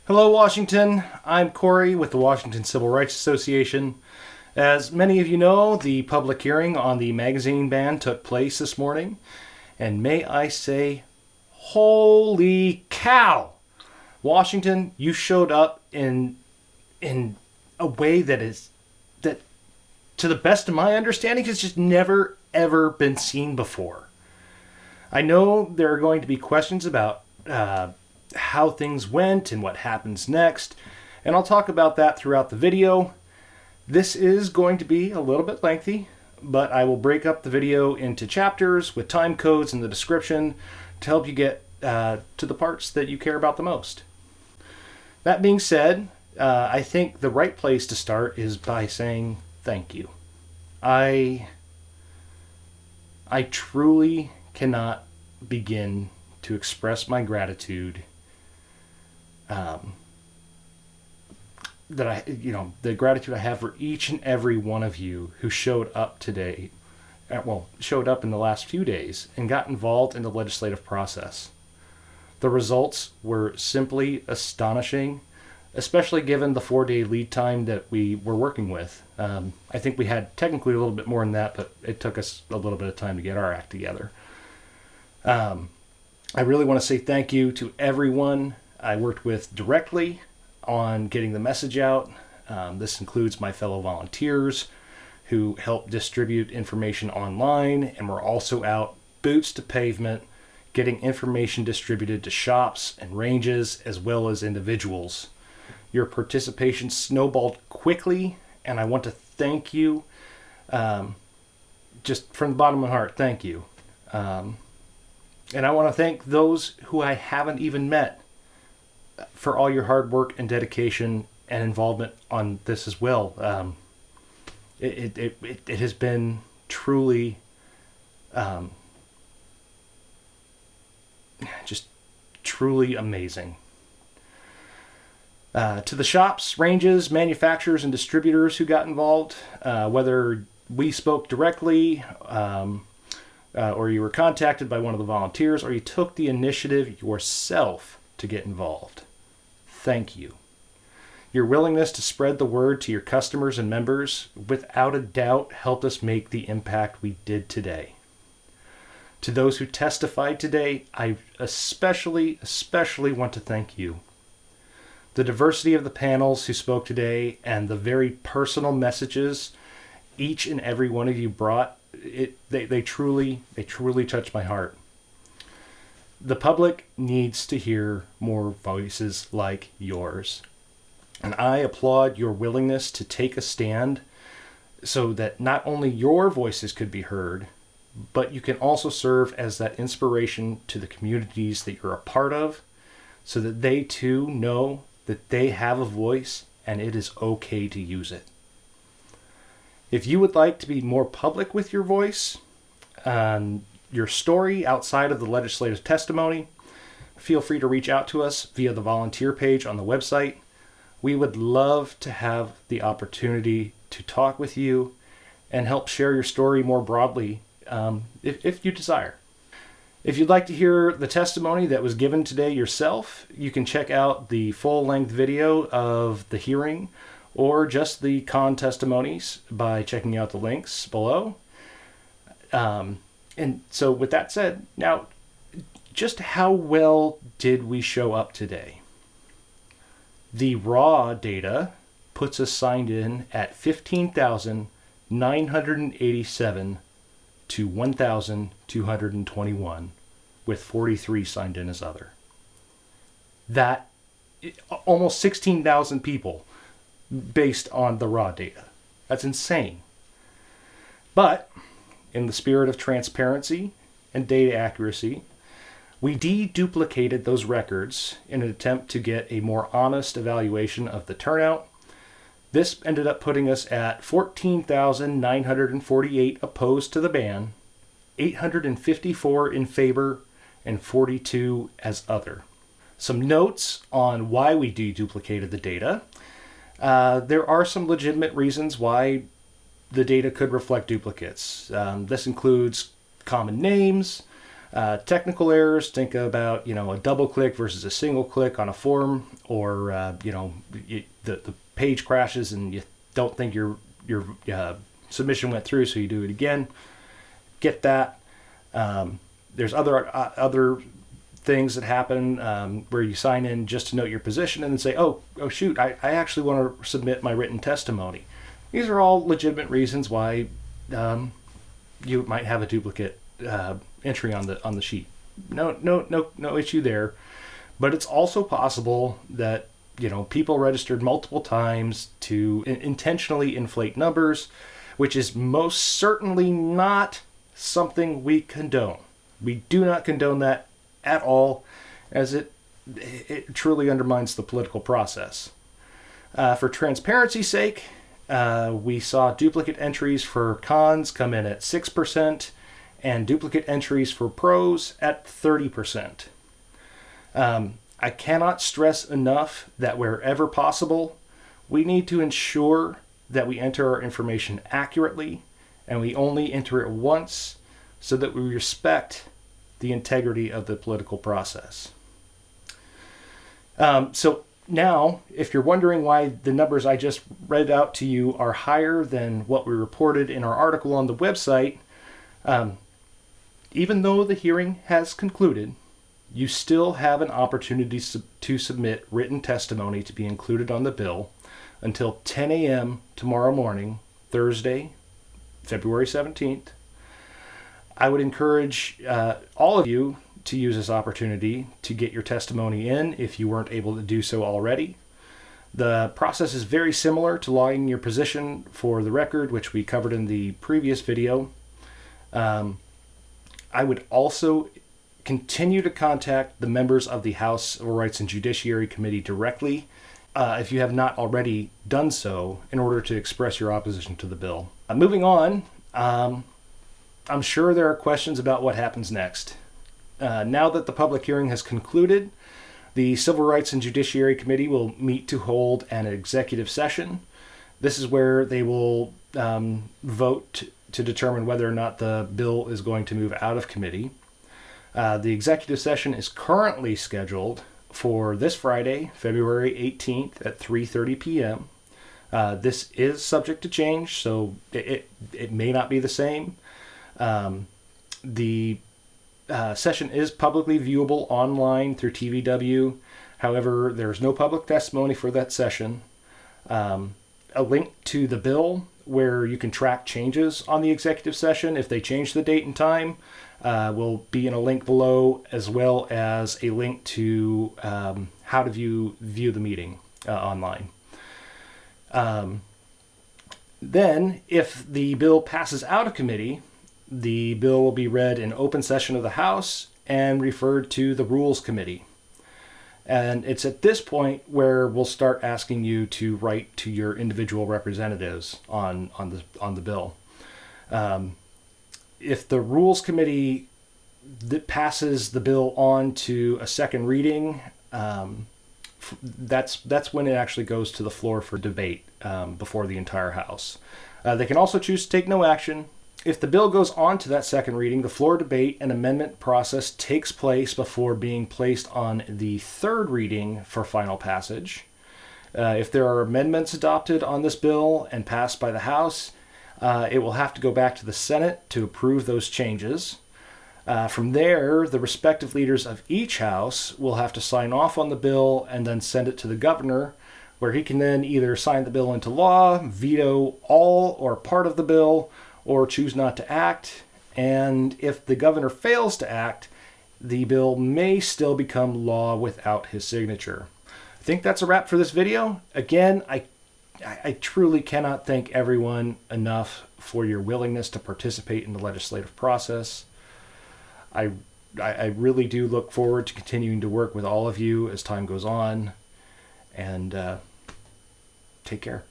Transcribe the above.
Hello, Washington. I'm Corey with the Washington Civil Rights Association. As many of you know, the public hearing on the magazine ban took place this morning, and may I say, holy cow! Washington, you showed up in a way that, to the best of my understanding, has just never, ever been seen before. I know there are going to be questions about how things went and what happens next, and I'll talk about that throughout the video. This is going to be a little bit lengthy, but I will break up the video into chapters with time codes in the description to help you get to the parts that you care about the most. That being said, I think the right place to start is by saying thank you. I truly cannot begin to express my gratitude the gratitude I have for each and every one of you who showed up today, showed up in the last few days and got involved in the legislative process. The results were simply astonishing, especially given the 4-day lead time that we were working with. I think we had technically a little bit more than that, but it took us a little bit of time to get our act together. I really want to say thank you to everyone I worked with directly on getting the message out. This includes my fellow volunteers who helped distribute information online and were also out boots to pavement getting information distributed to shops and ranges as well as individuals. Your participation snowballed quickly, and I want to thank you just from the bottom of my heart. Thank you. And I want to thank those who I haven't even met for all your hard work and dedication and involvement on this as well. It has been truly just truly amazing. To the shops, ranges, manufacturers, and distributors who got involved, whether we spoke directly or you were contacted by one of the volunteers or you took the initiative yourself to get involved. Thank you. Your willingness to spread the word to your customers and members without a doubt helped us make the impact we did today. To those who testified today, I especially want to thank you. The diversity of the panels who spoke today and the very personal messages each and every one of you brought, they truly touched my heart. The public needs to hear more voices like yours. And I applaud your willingness to take a stand so that not only your voices could be heard, but you can also serve as that inspiration to the communities that you're a part of so that they too know that they have a voice and it is okay to use it. If you would like to be more public with your voice, your story outside of the legislative testimony, feel free to reach out to us via the volunteer page on the website. We would love to have the opportunity to talk with you and help share your story more broadly if you desire. If you'd like to hear the testimony that was given today yourself, you can check out the full-length video of the hearing or just the testimonies by checking out the links below. And so with that said, now, just how well did we show up today? The raw data puts us signed in at 15,987 to 1,221, with 43 signed in as other. That, almost 16,000 people based on the raw data. That's insane. But in the spirit of transparency and data accuracy, we deduplicated those records in an attempt to get a more honest evaluation of the turnout. This ended up putting us at 14,948 opposed to the ban, 854 in favor, and 42 as other. Some notes on why we deduplicated the data. There are some legitimate reasons why the data could reflect duplicates. This includes common names, Technical errors, think about, a double click versus a single click on a form, or, the page crashes and you don't think your submission went through, so you do it again. Get that. There's other things that happen where you sign in just to note your position and then say, oh shoot, I actually want to submit my written testimony. These are all legitimate reasons why you might have a duplicate entry on the sheet. No issue there. But it's also possible that people registered multiple times to intentionally inflate numbers, which is most certainly not something we condone. We do not condone that at all, as it truly undermines the political process. For transparency's sake, we saw duplicate entries for cons come in at 6% and duplicate entries for pros at 30%. I cannot stress enough that wherever possible, we need to ensure that we enter our information accurately and we only enter it once so that we respect the integrity of the political process. So now, if you're wondering why the numbers I just read out to you are higher than what we reported in our article on the website, even though the hearing has concluded, you still have an opportunity to submit written testimony to be included on the bill until 10 a.m. tomorrow morning, Thursday, February 17th. I would encourage all of you to use this opportunity to get your testimony in if you weren't able to do so already. The process is very similar to logging your position for the record, which we covered in the previous video. I would also continue to contact the members of the House Civil Rights and Judiciary Committee directly if you have not already done so in order to express your opposition to the bill. Moving on, I'm sure there are questions about what happens next. Now that the public hearing has concluded, the Civil Rights and Judiciary Committee will meet to hold an executive session. This is where they will vote to determine whether or not the bill is going to move out of committee. The executive session is currently scheduled for this Friday, February 18th at 3:30 p.m. This is subject to change, so it may not be the same. The session is publicly viewable online through TVW. However, there's no public testimony for that session. A link to the bill where you can track changes on the executive session if they change the date and time will be in a link below, as well as a link to how to view the meeting online. Then, if the bill passes out of committee, the bill will be read in open session of the House and referred to the Rules Committee. And it's at this point where we'll start asking you to write to your individual representatives on the bill. If the Rules Committee that passes the bill on to a second reading, that's when it actually goes to the floor for debate before the entire House. They can also choose to take no action. If the bill goes on to that second reading, the floor debate and amendment process takes place before being placed on the third reading for final passage. If there are amendments adopted on this bill and passed by the House, it will have to go back to the Senate to approve those changes. From there, the respective leaders of each house will have to sign off on the bill and then send it to the governor, where he can then either sign the bill into law, veto all or part of the bill, or choose not to act. And if the governor fails to act, the bill may still become law without his signature. I think that's a wrap for this video. Again, I truly cannot thank everyone enough for your willingness to participate in the legislative process. I really do look forward to continuing to work with all of you as time goes on. And take care.